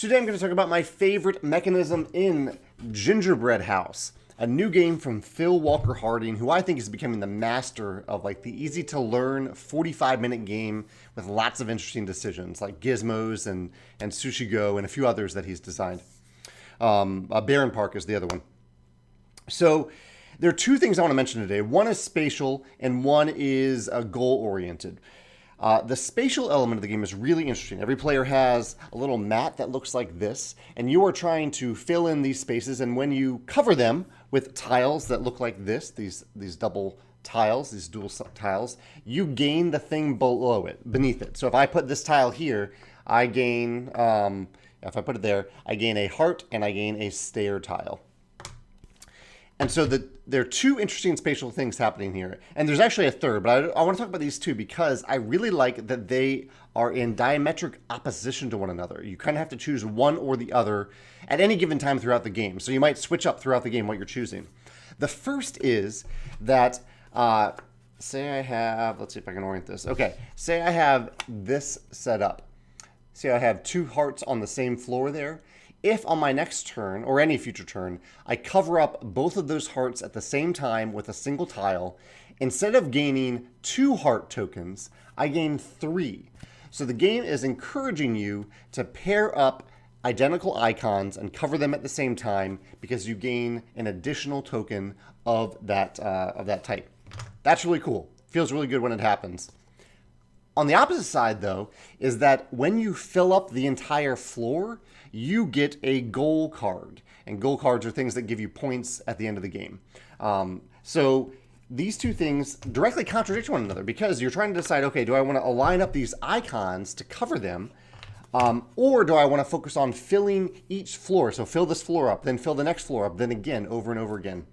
Today I'm going to talk about my favorite mechanism in Gingerbread House, a new game from Phil Walker Harding, who I think is becoming the master of like the easy to learn 45-minute game with lots of interesting decisions like Gizmos and Sushi Go and a few others that he's designed. Baron Park is the other one. So there are two things I want to mention today. One is spatial and one is goal-oriented. The spatial element of the game is really interesting. Every player has a little mat that looks like this, and you are trying to fill in these spaces, and when you cover them with tiles that look like this, these double tiles, these dual tiles, you gain the thing below it, beneath it. So if I put this tile here, I gain, if I put it there, I gain a heart and I gain a stair tile. And so there are two interesting spatial things happening here. And there's actually a third, but I want to talk about these two because I really like that they are in diametric opposition to one another. You kind of have to choose one or the other at any given time throughout the game. So you might switch up throughout the game what you're choosing. The first is that, say I have, let's see if I can orient this. Okay, say I have this set up. See, I have two hearts on the same floor there. If on my next turn, or any future turn, I cover up both of those hearts at the same time with a single tile, instead of gaining 2 heart tokens, I gain 3. So the game is encouraging you to pair up identical icons and cover them at the same time because you gain an additional token of that type. That's really cool. Feels really good when it happens. On the opposite side, though, is that when you fill up the entire floor, you get a goal card. And goal cards are things that give you points at the end of the game. So these two things directly contradict one another because you're trying to decide, okay, do I want to align up these icons to cover them? Or do I want to focus on filling each floor? So fill this floor up, then fill the next floor up, then again, over and over again.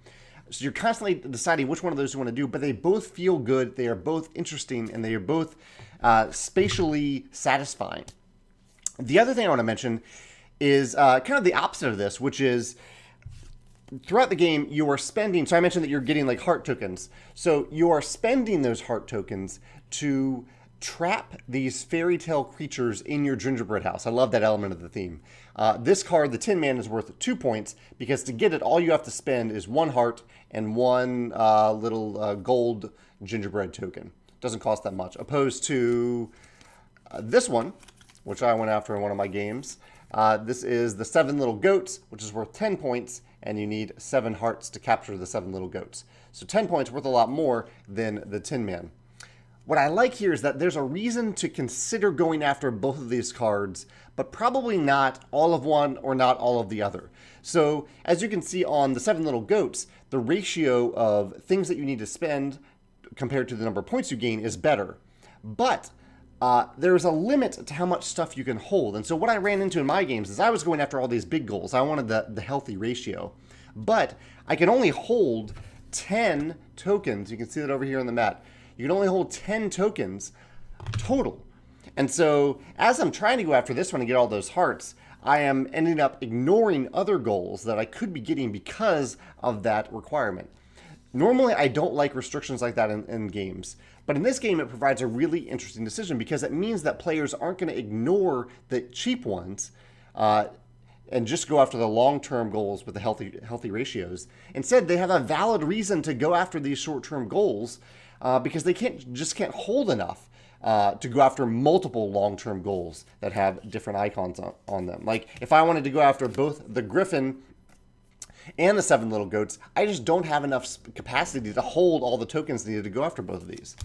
So you're constantly deciding which one of those you want to do, but they both feel good. They are both interesting, and they are both spatially satisfying. The other thing I want to mention is kind of the opposite of this, which is throughout the game you are spending, so I mentioned that you're getting like heart tokens. So you are spending those heart tokens to trap these fairy tale creatures in your gingerbread house. I love that element of the theme. This card, the Tin Man, is worth 2 points because to get it, all you have to spend is 1 heart and 1 little gold gingerbread token. Doesn't cost that much, opposed to this one, which I went after in one of my games. This is the 7 Little Goats, which is worth 10 points, and you need 7 hearts to capture the 7 Little Goats. So 10 points worth a lot more than the Tin Man. What I like here is that there's a reason to consider going after both of these cards, but probably not all of one or not all of the other. So as you can see on the 7 Little Goats, the ratio of things that you need to spend compared to the number of points you gain is better. But there's a limit to how much stuff you can hold. And so what I ran into in my games is I was going after all these big goals. I wanted the healthy ratio. But I can only hold 10 tokens. You can see that over here on the mat. You can only hold 10 tokens total. And so as I'm trying to go after this one and get all those hearts, I am ending up ignoring other goals that I could be getting because of that requirement. Normally, I don't like restrictions like that in games. But in this game, it provides a really interesting decision because it means that players aren't going to ignore the cheap ones and just go after the long-term goals with the healthy ratios. Instead, they have a valid reason to go after these short-term goals because they just can't hold enough to go after multiple long-term goals that have different icons on them. Like if I wanted to go after both the Griffin and the 7 Little Goats, I just don't have enough capacity to hold all the tokens needed to go after both of these.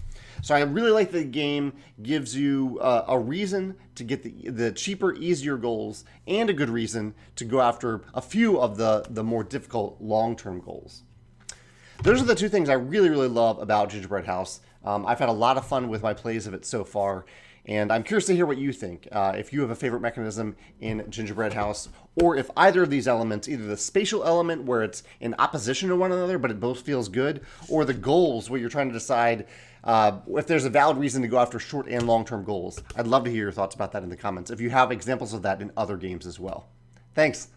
So I really like that the game gives you a reason to get the cheaper, easier goals and a good reason to go after a few of the more difficult long-term goals. Those are the two things I really, really love about Gingerbread House. I've had a lot of fun with my plays of it so far, and I'm curious to hear what you think. If you have a favorite mechanism in Gingerbread House, or if either of these elements, either the spatial element where it's in opposition to one another but it both feels good, or the goals where you're trying to decide if there's a valid reason to go after short and long-term goals. I'd love to hear your thoughts about that in the comments if you have examples of that in other games as well. Thanks.